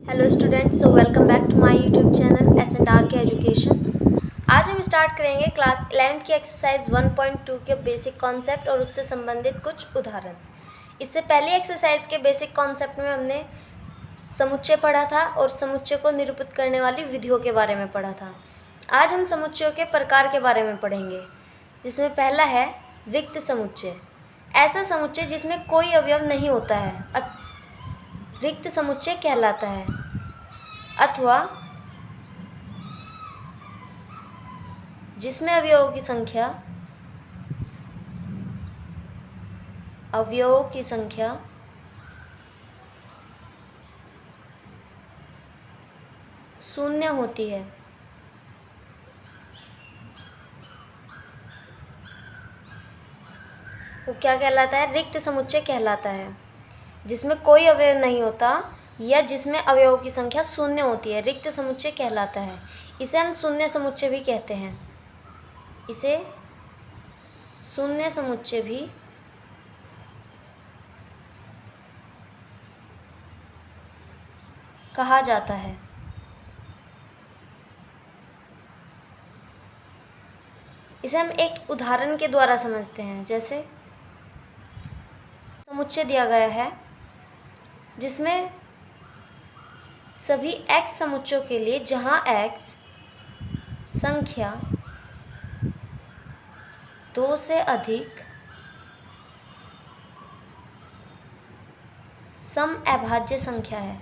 Hello students, so welcome back to my YouTube channel S and R के education. आज हम start करेंगे क्लास 11th की एक्सरसाइज 1.2 के बेसिक कॉन्सेप्ट और उससे संबंधित कुछ उदाहरण। इससे पहली एक्सरसाइज के बेसिक कॉन्सेप्ट में हमने समुच्चय पढ़ा था और समुच्चय को निरूपित करने वाली विधियों के बारे में पढ़ा था। आज हम समुच्चयों के प्रकार के बारे में पढ़ेंगे, जिसमें पहला है रिक्त समुच्चय। ऐसा समुच्चय जिसमें कोई अवयव नहीं होता है रिक्त समुच्चय कहलाता है। अथवा जिसमें अवयवों की संख्या शून्य होती है। वो क्या कहलाता है? रिक्त समुच्चय कहलाता है। जिसमें कोई अवयव नहीं होता या जिसमें अवयवों की संख्या शून्य होती है, रिक्त समुच्चय कहलाता है। इसे हम शून्य समुच्चय भी कहते हैं। इसे शून्य समुच्चय भी कहा जाता है। इसे हम एक उदाहरण के द्वारा समझते हैं। जैसे समुच्चय दिया गया है जिसमें सभी x समुच्चयों के लिए जहां x संख्या 2 से अधिक सम अभाज्य संख्या है।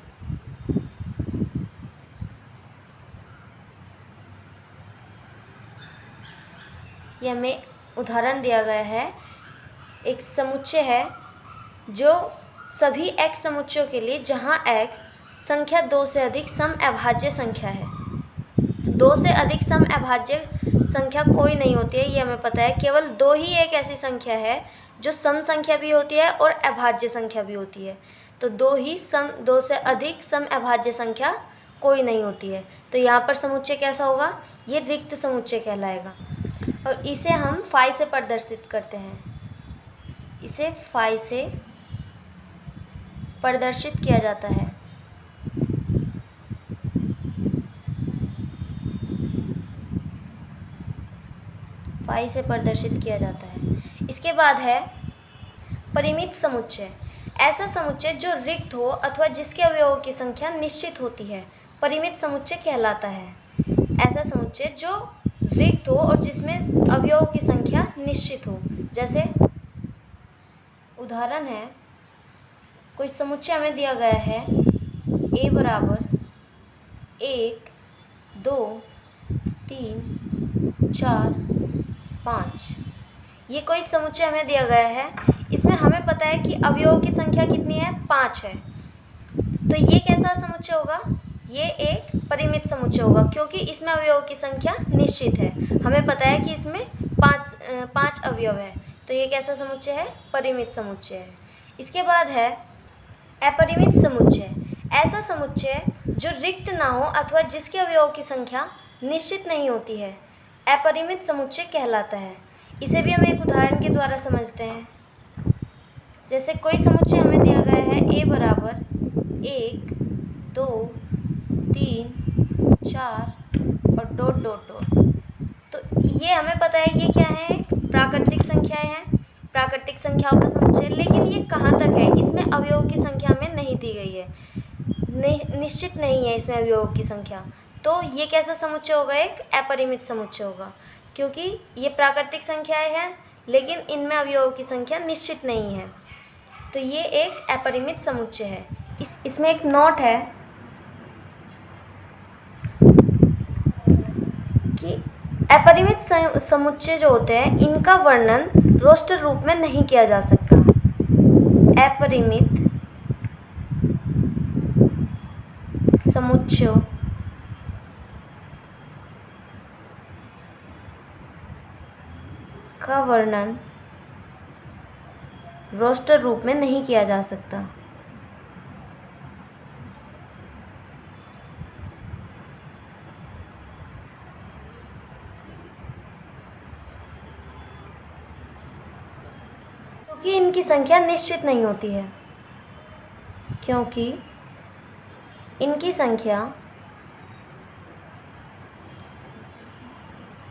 यह हमें उदाहरण दिया गया है। एक समुच्चय है जो सभी x समुच्चयों के लिए जहां x संख्या 2 से अधिक सम अभाज्य संख्या है। 2 से अधिक सम अभाज्य संख्या कोई नहीं होती है, ये हमें पता है। केवल 2 ही एक ऐसी संख्या है जो सम संख्या भी होती है और अभाज्य संख्या भी होती है। तो 2 से अधिक सम अभाज्य संख्या कोई नहीं होती है। तो यहाँ पर समुच्चय कैसा होगा? ये रिक्त समुच्चय कहलाएगा। और इसे हम फाई से प्रदर्शित करते हैं। इसे फाई से प्रदर्शित किया जाता है। फाई से प्रदर्शित किया जाता है। इसके बाद है परिमित समुच्चय। ऐसा समुच्चय जो रिक्त हो अथवा जिसके अवयवों की संख्या निश्चित होती है, परिमित समुच्चय कहलाता है। ऐसा समुच्चय जो रिक्त हो और जिसमें अवयवों की संख्या निश्चित हो। जैसे उदाहरण है, कोई समुच्चय हमें दिया गया है a बराबर 1 2 3 4 5। ये कोई समुच्चय हमें दिया गया है। इसमें हमें पता है कि अवयवों की संख्या कितनी है? 5 है। तो ये कैसा समुच्चय होगा? ये एक परिमित समुच्चय होगा, क्योंकि इसमें अवयवों की संख्या निश्चित है। हमें पता है कि इसमें 5 अवयव है। तो ये कैसा समुच्चय है? परिमित समुच्चय है। इसके बाद है अपरिमित समुच्चय। ऐसा समुच्चय जो रिक्त ना हो अथवा जिसके अवयवों की संख्या निश्चित नहीं होती है, अपरिमित समुच्चय कहलाता है। इसे भी हम एक उदाहरण के द्वारा समझते हैं। जैसे कोई समुच्चय हमें दिया गया है a बराबर 1 2 3 4 और डॉट डॉट डॉट। तो ये हमें पता है ये क्या है? प्राकृतिक संख्याएं हैं, प्राकृतिक संख्याओं का समुच्चय। लेकिन ये कहाँ तक है? इसमें अवयवों की संख्या हमें नहीं दी गई है, निश्चित नहीं है इसमें अवयवों की संख्या। तो ये कैसा समुच्चय होगा? एक अपरिमित समुच्चय होगा, क्योंकि ये प्राकृतिक संख्याएं हैं लेकिन इनमें अवयवों की संख्या निश्चित नहीं है। तो ये एक अपरिमित समुच्चय है। इसमें एक नोट है कि अपरिमित समुच्चय जो होते हैं इनका वर्णन रोस्टर रूप में नहीं किया जा सकता। अपरिमित समुच्चयों का वर्णन रोस्टर रूप में नहीं किया जा सकता। क्योंकि इनकी संख्या निश्चित नहीं होती है। क्योंकि इनकी संख्या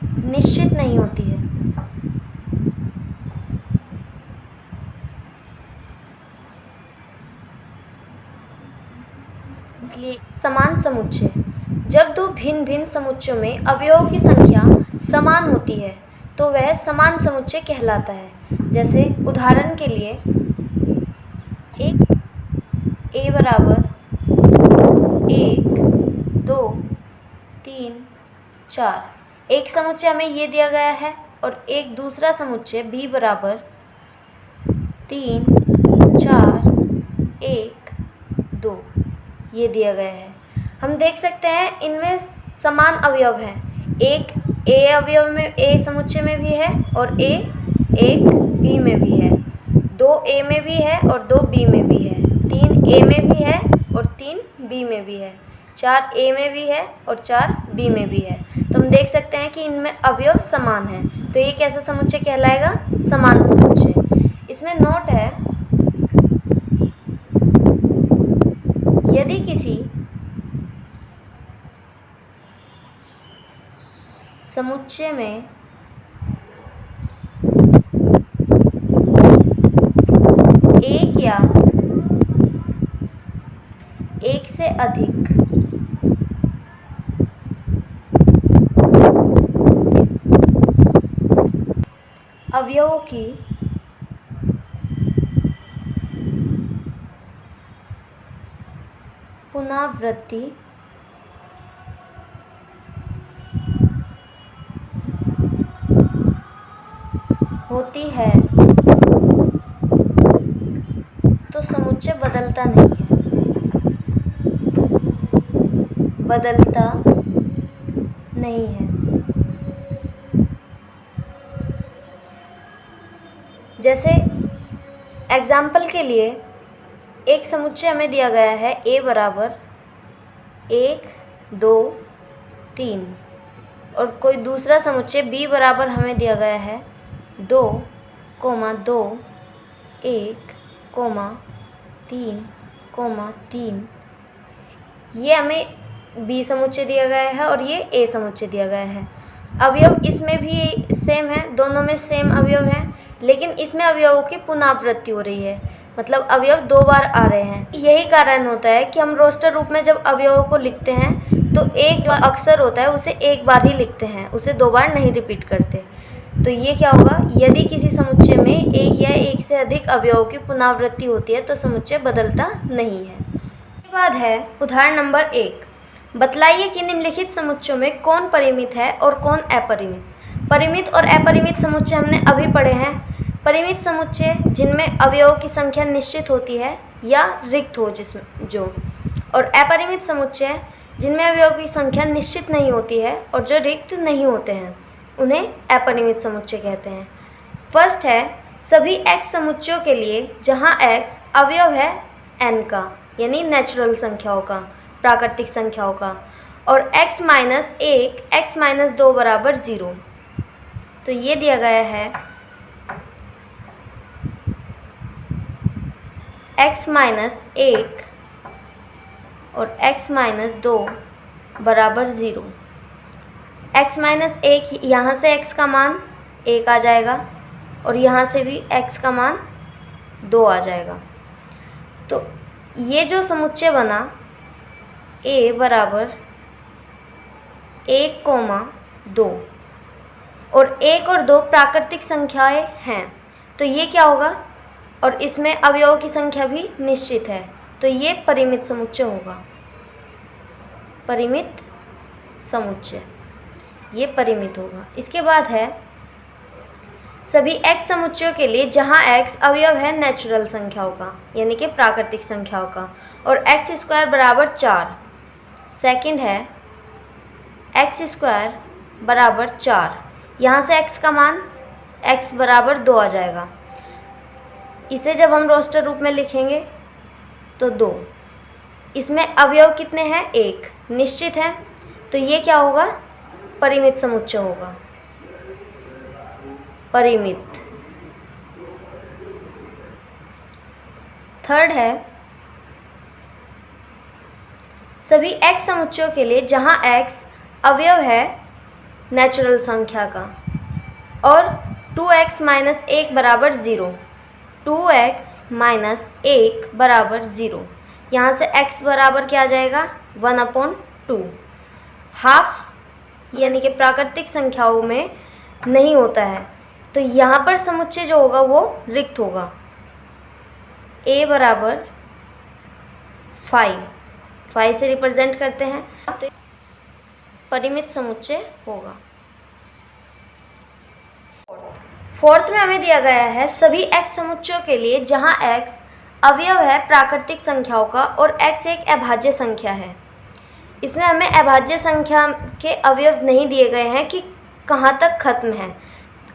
निश्चित नहीं होती है। इसलिए समान समुच्चय, जब दो भिन्न भिन्न समुच्चयों में अवयवों की संख्या समान होती है तो वह समान समुच्चय कहलाता है। जैसे उदाहरण के लिए एक a बराबर 1 2 3 4 एक समुच्चय हमें ये दिया गया है और एक दूसरा समुच्चय b बराबर 3 4 1 2 ये दिया गया है। हम देख सकते हैं इनमें समान अवयव हैं। एक a अवयव में a समुच्चय में भी है और एक b में भी है, 2 a में भी है और 2 b में भी है, 3 a में भी है और 3 b में भी है, 4 a में भी है और 4 b में भी है। तो हम देख सकते हैं कि इनमें अवयव समान हैं। तो ये कैसा समुच्चय कहलाएगा? समान समुच्चय। इसमें नोट है, यदि किसी समुच्चय में एक या एक से अधिक अवयवों की पुनरावृत्ति होती है तो समुच्चय बदलता नहीं है, बदलता नहीं है। जैसे एग्जाम्पल के लिए एक समुच्चय हमें दिया गया है a बराबर 1 2 3 और कोई दूसरा समुच्चय b बराबर हमें दिया गया है 2 2 1 3 3। ये हमें b समुच्चय दिया गया है और ये a समुच्चय दिया गया है। अवयव इसमें भी सेम है, दोनों में सेम अवयव हैं, लेकिन इसमें अवयवों की पुनरावृत्ति हो रही है, मतलब अवयव 2 बार आ रहे हैं। यही कारण होता है कि हम रोस्टर रूप में जब अवयवों को लिखते हैं तो एक अक्षर होता है उसे एक बार ही लिखते हैं, उसे 2 बार नहीं रिपीट करते। तो ये क्या होगा, यदि किसी समुच्चय में एक या एक से अधिक अवयवों की पुनरावृत्ति होती है तो समुच्चय बदलता नहीं है। इसके बाद है उदाहरण नंबर 1, बतलाइए कि निम्नलिखित समुच्चयों में कौन परिमित है और कौन अपरिमित। परिमित और अपरिमित समुच्चय हमने अभी पढ़े हैं। परिमित समुच्चय जिनमें अवयवों की संख्या निश्चित होती है या रिक्त हो जिसमें जो, और अपरिमित समुच्चय जिनमें अवयवों की संख्या निश्चित नहीं होती है और जो रिक्त नहीं होते हैं, उन्हें अपरिमित समुच्चय कहते हैं। फर्स्ट है सभी x समुच्चयों के लिए जहां x अवयव है n का, यानी नेचुरल संख्याओं का, प्राकृतिक संख्याओं का, और x माइनस 1 x माइनस 2 बराबर 0। तो ये दिया गया है x माइनस 1 और x माइनस 2 बराबर 0। x माइनस 1 यहाँ से x का मान 1 आ जाएगा और यहाँ से भी x का मान 2 आ जाएगा। तो ये जो समुच्चय बना a बराबर 1, 2 और 1 और 2 प्राकृतिक संख्याएं हैं, तो ये क्या होगा, और इसमें अवयवों की संख्या भी निश्चित है, तो ये परिमित समुच्चय होगा। परिमित समुच्चय, ये परिमित होगा। इसके बाद है सभी x समुच्चयों के लिए जहां x अवयव है नेचुरल संख्याओं का, यानी कि प्राकृतिक संख्याओं का, और x स्क्वायर बराबर 4। सेकंड है x स्क्वायर बराबर 4, यहाँ से x का मान x बराबर 2 आ जाएगा। इसे जब हम रोस्टर रूप में लिखेंगे तो 2। इसमें अवयव कितने हैं? 1 निश्चित है, तो ये क्या होगा, परिमित समुच्चय होगा। परिमित। थर्ड है सभी x समुच्चयों के लिए जहाँ x अवयव है नेचुरल संख्या का और 2x माइनस 1 बराबर 0, 2x माइनस 1 बराबर 0। यहाँ से x बराबर क्या आ जाएगा 1/2। हाफ यानी कि प्राकृतिक संख्याओं में नहीं होता है, तो यहाँ पर समुच्चय जो होगा वो रिक्त होगा। a बराबर 5 से रिप्रेजेंट करते हैं, तो परिमित समुच्चय होगा। फोर्थ में हमें दिया गया है सभी x समुच्चयों के लिए जहाँ x अवयव है प्राकृतिक संख्याओं का और x एक अभाज्य संख्या है। इसमें हमें अभाज्य संख्या के अवयव नहीं दिए गए हैं कि कहाँ तक खत्म है।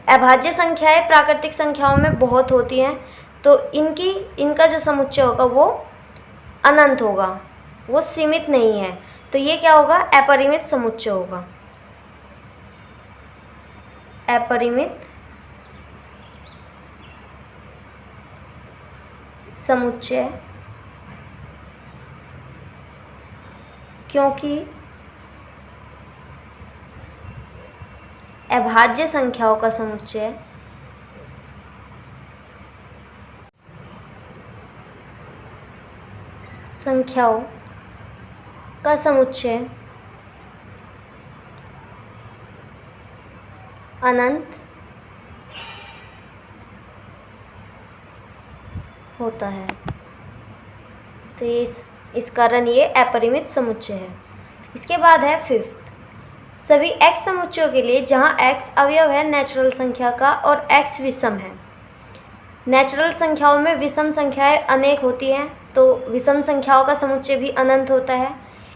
अभाज्य संख्याएं प्राकृतिक संख्याओं में बहुत होती हैं, तो इनका जो समुच्चय होगा वो अनंत होगा, वो सीमित नहीं है। तो ये क्या होगा, अपरिमित समुच्चय होगा। अपरिमित समुच्चय क्योंकि अभाज्य संख्याओं का समुच्चय अनंत होता है, तो इस कारण ये अपरिमित समुच्चय है। इसके बाद है फिफ्थ, सभी x समुच्चयों के लिए जहाँ x अवयव है नेचुरल संख्या का और x विषम है। नेचुरल संख्याओं में विषम संख्याएं अनेक होती हैं, तो विषम संख्याओं का समुच्चय भी अनंत होता है।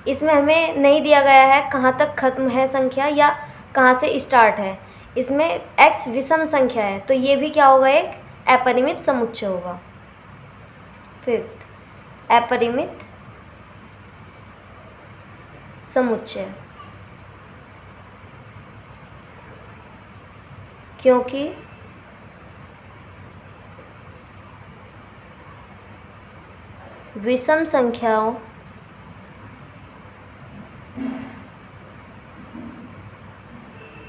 इसमें हमें नहीं दिया गया है कहाँ तक खत्म है संख्या या कहाँ से स्टार्ट है। इसमें x विषम संख्या है, तो ये भी क्या होगा, एक अपरिमित समुच्चय होगा। फिफ्थ, अपरिमित समुच्चय क्योंकि विषम संख्याओं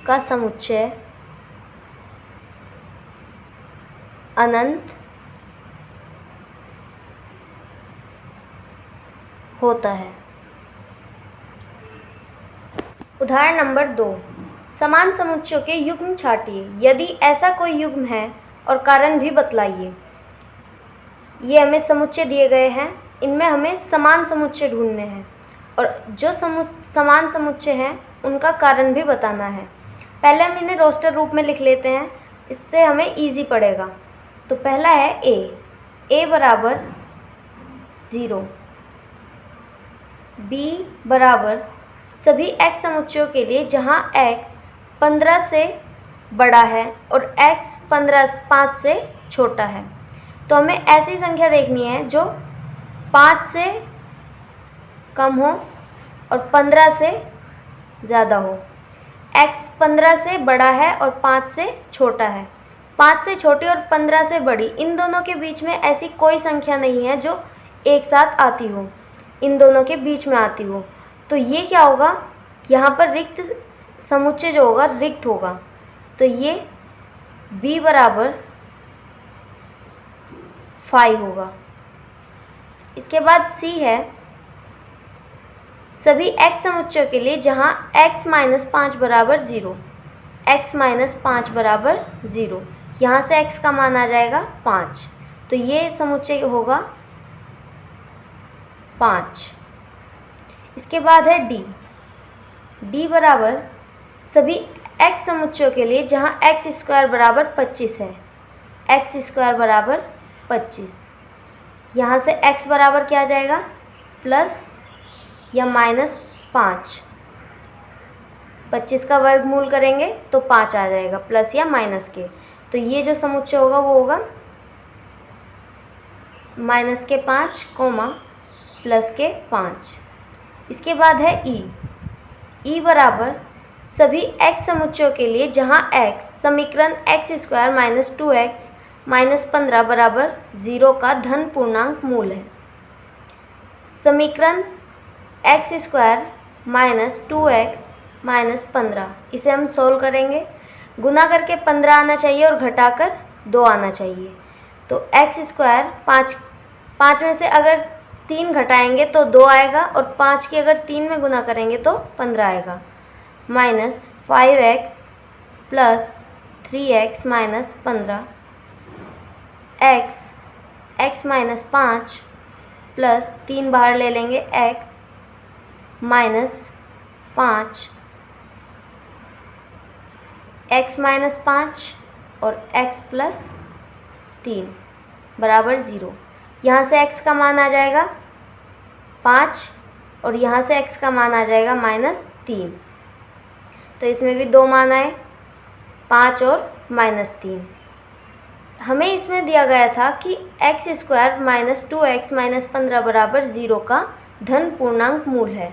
का समुच्चय अनंत होता है। उदाहरण नंबर 2, समान समुच्चयों के युग्म छाटिए, यदि ऐसा कोई युग्म है और कारण भी बतलाइए। ये हमें समुच्चय दिए गए हैं, इनमें हमें समान समुच्चय ढूंढने हैं और जो समान समुच्चय हैं उनका कारण भी बताना है। पहले हम इन्हें रोस्टर रूप में लिख लेते हैं, इससे हमें इजी पड़ेगा। तो पहला है a बराबर 0, b बराबर सभी x समुच्चयों के लिए जहाँ x 15 से बड़ा है और x 5 से छोटा है। तो हमें ऐसी संख्या देखनी है जो 5 से कम हो और 15 से ज़्यादा हो। x 15 से बड़ा है और 5 से छोटा है। 5 से छोटी और 15 से बड़ी, इन दोनों के बीच में ऐसी कोई संख्या नहीं है जो एक साथ आती हो, इन दोनों के बीच में आती हो। तो ये क्या होगा, यहाँ पर रिक्त समुच्चय जो होगा रिक्त होगा। तो ये b बराबर 5 होगा। इसके बाद c है, सभी x समुच्चयों के लिए जहाँ x माइनस 5 बराबर 0, x माइनस 5 बराबर 0, यहाँ से x का मान आ जाएगा 5, तो ये समुच्चय होगा 5। इसके बाद है d बराबर सभी x समुच्चयों के लिए जहाँ x स्क्वायर बराबर 25 है, x स्क्वायर बराबर 25, यहाँ से x बराबर क्या आ जाएगा, प्लस या माइनस 5। 25 का वर्गमूल करेंगे तो 5 आ जाएगा, प्लस या माइनस के। तो ये जो समुच्चय होगा वो होगा माइनस के 5 कोमा प्लस के 5। इसके बाद है e बराबर सभी x समुच्चयों के लिए जहाँ x समीकरण x square minus 2x minus 15 बराबर 0 का धन पूर्णांक मूल है। समीकरण x square minus 2x minus 15, इसे हम सोल्व करेंगे। गुना करके 15 आना चाहिए और घटाकर 2 आना चाहिए। तो एक्स स्क्वायर 5 में से अगर 3 घटाएंगे तो 2 आएगा, और 5 की अगर 3 में गुना करेंगे तो 15 आएगा। Minus 5x plus 3x minus 15, x minus 5 plus 3 बाहर ले लेंगे, x माइनस 5, x माइनस 5 और x प्लस 3 बराबर 0। यहाँ से x का मान आ जाएगा 5 और यहाँ से x का मान आ जाएगा माइनस 3। तो इसमें भी 2 मान आए, 5 और माइनस 3। हमें इसमें दिया गया था कि x square minus 2x minus 15 बराबर 0 का धन पूर्णांक मूल है।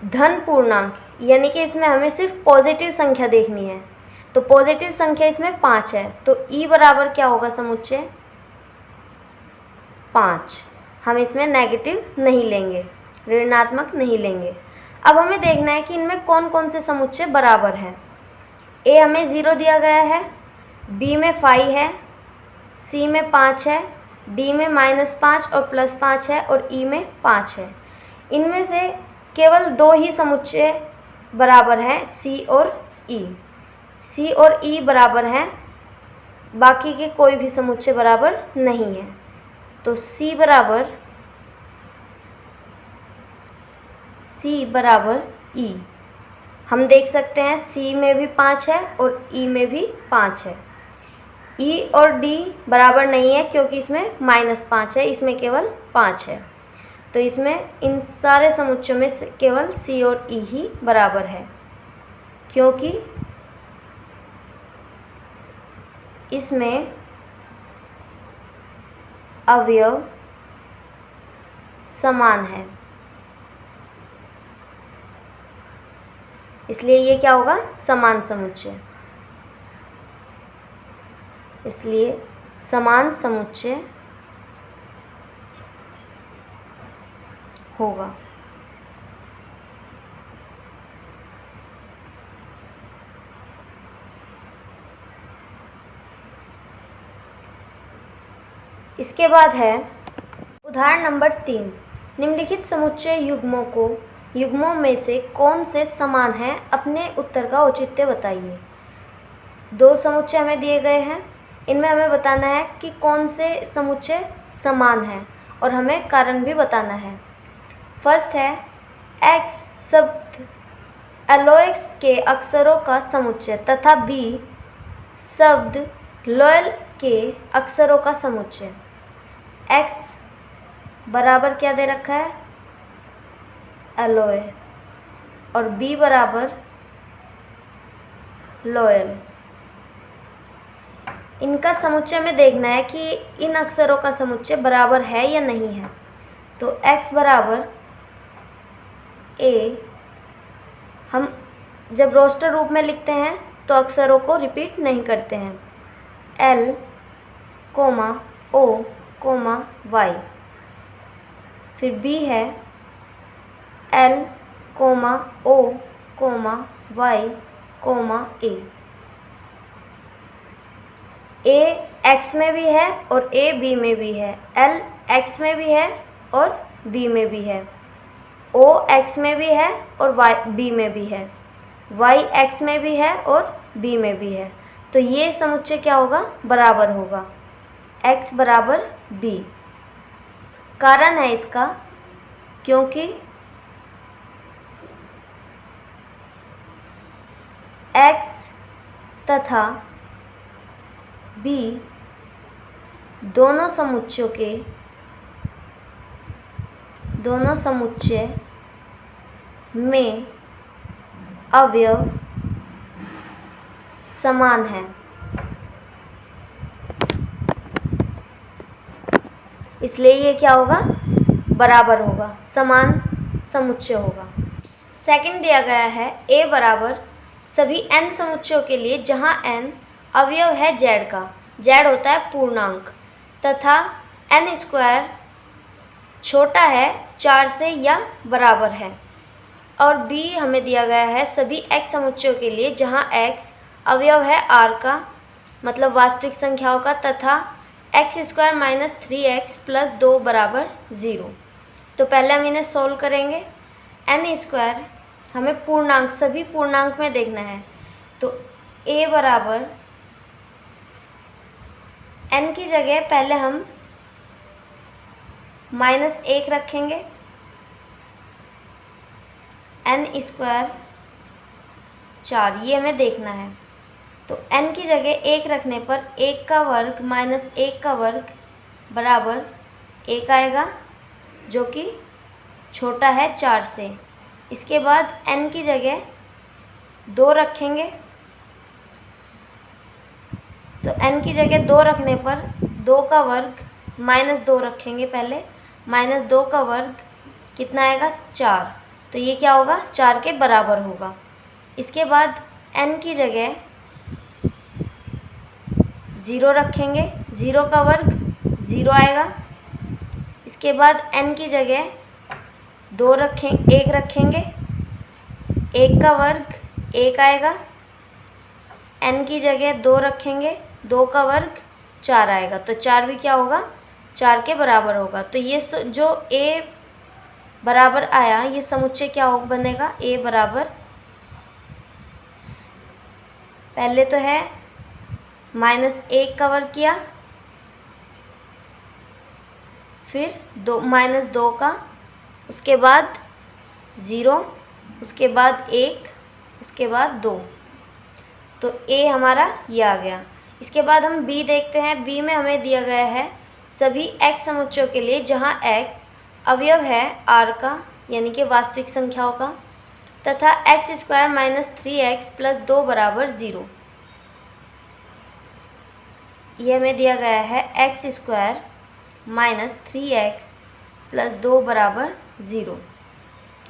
धन पूर्णांक यानी कि इसमें हमें सिर्फ पॉजिटिव संख्या देखनी है। तो पॉजिटिव संख्या इसमें 5 है, तो e बराबर क्या होगा समुच्चय 5। हम इसमें नेगेटिव नहीं लेंगे, ऋणात्मक नहीं लेंगे। अब हमें देखना है कि इनमें कौन कौन से समुच्चय बराबर हैं। ए हमें 0 दिया गया है, बी में 5 है, सी में 5 है, डी में माइनस 5 और प्लस 5 है, और ई में 5 है। इनमें से केवल 2 ही समुच्चय बराबर हैं, सी और ई। सी और ई बराबर हैं, बाकी के कोई भी समुच्चय बराबर नहीं है। तो सी बराबर ई। हम देख सकते हैं सी में भी 5 है और ई में भी 5 है। ई और डी बराबर नहीं है क्योंकि इसमें माइनस 5 है, इसमें केवल 5 है। तो इसमें इन सारे समुच्चयों में से केवल सी और ई ही बराबर है, क्योंकि इसमें अवयव समान है, इसलिए ये क्या होगा समान समुच्चय। इसलिए समान समुच्चय होगा। इसके बाद है उदाहरण नंबर 3। निम्नलिखित समुच्चय युग्मों में से कौन से समान हैं, अपने उत्तर का औचित्य बताइए। 2 समुच्चय हमें दिए गए हैं, इनमें हमें बताना है कि कौन से समुच्चय समान हैं और हमें कारण भी बताना है। फर्स्ट है x शब्द एलोएक्स के अक्षरों का समुच्चय तथा b शब्द लोयल के अक्षरों का समुच्चय। x बराबर क्या दे रखा है एलोय और b बराबर लोयल। इनका समुच्चय में देखना है कि इन अक्षरों का समुच्चय बराबर है या नहीं है। तो x बराबर a, हम जब रोस्टर रूप में लिखते हैं तो अक्षरों को रिपीट नहीं करते हैं, L, O, Y। फिर B है L, O, Y, A x में भी है और A B में भी है, L x में भी है और B में भी है, O x में भी है और Y B में भी है, Y x में भी है और B में भी है। तो ये समुच्चय क्या होगा बराबर होगा, x बराबर B। कारण है इसका क्योंकि x तथा b दोनों समुच्चय में अवयव समान है, इसलिए ये क्या होगा बराबर होगा, समान समुच्चय होगा। सेकंड दिया गया है a बराबर सभी n समुच्चयों के लिए जहां n अवयव है z का, z होता है पूर्णांक, तथा n स्क्वायर छोटा है 4 से या बराबर है। और बी हमें दिया गया है सभी x समुच्चयों के लिए जहाँ x अवयव है r का, मतलब वास्तविक संख्याओं का, तथा x² माइनस 3x प्लस 2 बराबर 0। तो पहले हम इन्हें सोल्व करेंगे। n² हमें पूर्णांक, सभी पूर्णांक में देखना है। तो a बराबर n की जगह पहले हम -1 रखेंगे, n² 4, ये हमें देखना है। तो n की जगह 1 रखने पर 1 का वर्ग माइनस 1 का वर्ग बराबर 1 आएगा, जो कि छोटा है 4 से। इसके बाद n की जगह 2 रखेंगे। तो n की जगह 2 रखने पर 2 का वर्ग माइनस 2 रखेंगे पहले, माइनस 2 का वर्ग कितना आएगा 4। तो ये क्या होगा 4 के बराबर होगा। इसके बाद n की जगह 0 रखेंगे, 0 का वर्ग 0 आएगा। इसके बाद n की जगह 1 रखेंगे, 1 का वर्ग 1 आएगा। n की जगह 2 रखेंगे, 2 का वर्ग 4 आएगा। तो 4 भी क्या होगा 4 के बराबर होगा। तो ये जो a बराबर आया, ये समुच्चय क्या बनेगा, a बराबर, पहले तो है -1 का वर्ग किया, फिर -2 का, उसके बाद 0, उसके बाद 1, उसके बाद 2। तो a हमारा ये आ गया। इसके बाद हम b देखते हैं। b में हमें दिया गया है सभी x समुच्चयों के लिए जहाँ x अवयव है r का, यानी कि वास्तविक संख्याओं का, तथा x² माइनस 3x प्लस 2 बराबर 0। यह हमें दिया गया है x² माइनस 3x प्लस 2 बराबर 0।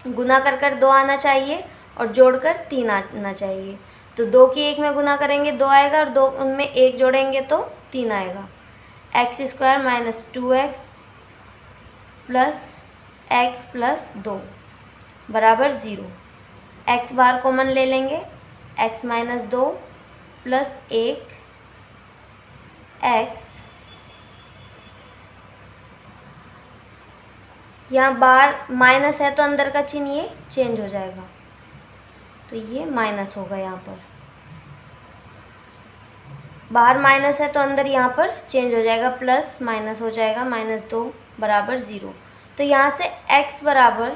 गुना कर 2 आना चाहिए और जोड़कर 3 आना चाहिए। तो 2 की 1 में गुना करेंगे 2 आएगा, और 2 उनमें 1 जोड़ेंगे तो 3 आएगा। x² minus 2x plus x plus 2 बराबर 0। x बार कॉमन ले लेंगे, x माइनस 2 प्लस 1 x, यहाँ बार माइनस है तो अंदर का चिन्ह ये चेंज हो जाएगा, तो ये माइनस होगा। यहाँ पर बाहर माइनस है तो अंदर यहाँ पर चेंज हो जाएगा, प्लस माइनस हो जाएगा, -2 बराबर 0। तो यहाँ से x बराबर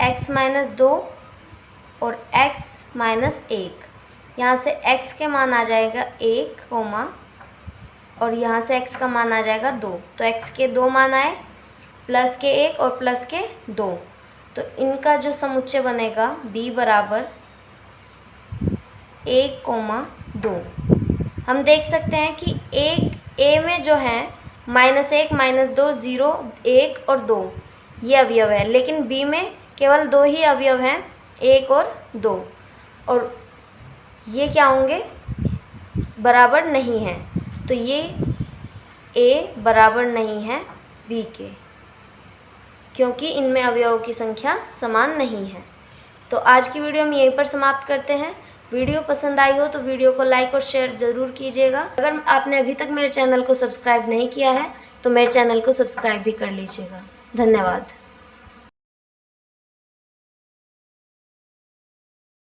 x माइनस 2 और x माइनस 1, यहाँ से x के मान आ जाएगा 1 कोमा, और यहाँ से x का मान आ जाएगा 2। तो x के 2 मान आए, प्लस के 1 और प्लस के 2। तो इनका जो समुच्चय बनेगा b बराबर 1,2। हम देख सकते हैं कि a में जो है -1, -2, 0, 1 और 2 ये अवयव है, लेकिन b में केवल 2 ही अवयव हैं, 1 और 2, और ये क्या होंगे बराबर नहीं हैं। तो ये a बराबर नहीं है b के, क्योंकि इनमें अवयवों की संख्या समान नहीं है। तो आज की वीडियो हम यहीं पर समाप्त करते हैं। वीडियो पसंद आई हो तो वीडियो को लाइक और शेयर ज़रूर कीजिएगा। अगर आपने अभी तक मेरे चैनल को सब्सक्राइब नहीं किया है तो मेरे चैनल को सब्सक्राइब भी कर लीजिएगा। धन्यवाद।